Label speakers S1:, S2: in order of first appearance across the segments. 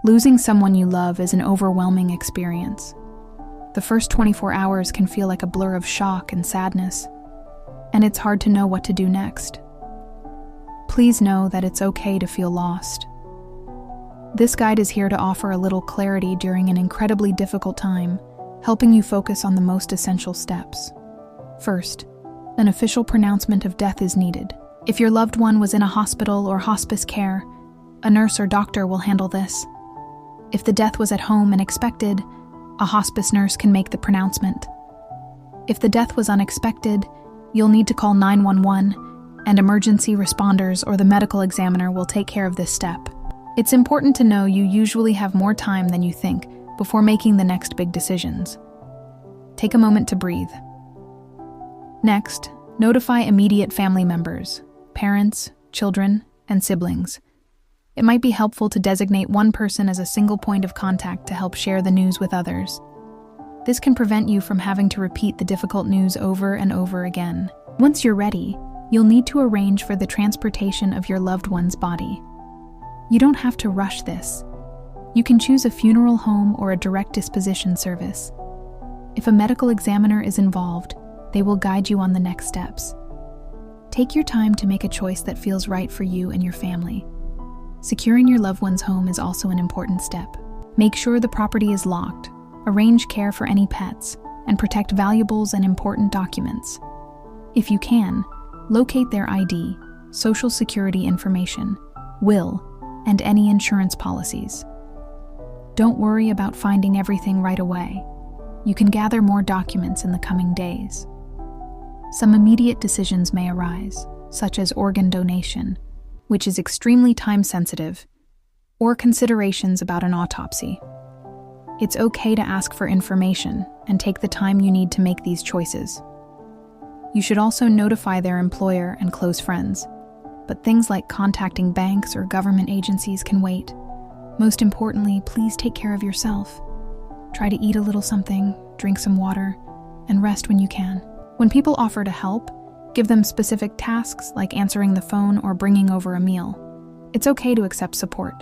S1: Losing someone you love is an overwhelming experience. The first 24 hours can feel like a blur of shock and sadness, and it's hard to know what to do next. Please know that it's okay to feel lost. This guide is here to offer a little clarity during an incredibly difficult time, helping you focus on the most essential steps. First, an official pronouncement of death is needed. If your loved one was in a hospital or hospice care, a nurse or doctor will handle this. If the death was at home and expected, a hospice nurse can make the pronouncement. If the death was unexpected, you'll need to call 911, and emergency responders or the medical examiner will take care of this step. It's important to know you usually have more time than you think before making the next big decisions. Take a moment to breathe. Next, notify immediate family members, parents, children, and siblings. It might be helpful to designate one person as a single point of contact to help share the news with others. This can prevent you from having to repeat the difficult news over and over again. Once you're ready, you'll need to arrange for the transportation of your loved one's body. You don't have to rush this. You can choose a funeral home or a direct disposition service. If a medical examiner is involved, they will guide you on the next steps. Take your time to make a choice that feels right for you and your family. Securing your loved one's home is also an important step. Make sure the property is locked, arrange care for any pets, and protect valuables and important documents. If you can, locate their ID, social security information, will, and any insurance policies. Don't worry about finding everything right away. You can gather more documents in the coming days. Some immediate decisions may arise, such as organ donation, which is extremely time-sensitive, or considerations about an autopsy. It's okay to ask for information and take the time you need to make these choices. You should also notify their employer and close friends, but things like contacting banks or government agencies can wait. Most importantly, please take care of yourself. Try to eat a little something, drink some water, and rest when you can. When people offer to help, give them specific tasks like answering the phone or bringing over a meal. It's okay to accept support.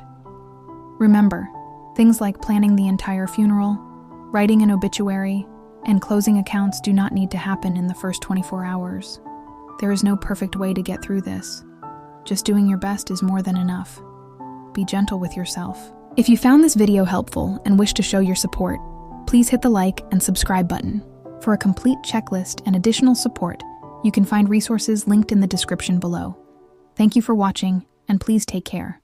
S1: Remember, things like planning the entire funeral, writing an obituary, and closing accounts do not need to happen in the first 24 hours. There is no perfect way to get through this. Just doing your best is more than enough. Be gentle with yourself. If you found this video helpful and wish to show your support, please hit the like and subscribe button. For a complete checklist and additional support, you can find resources linked in the description below. Thank you for watching, and please take care.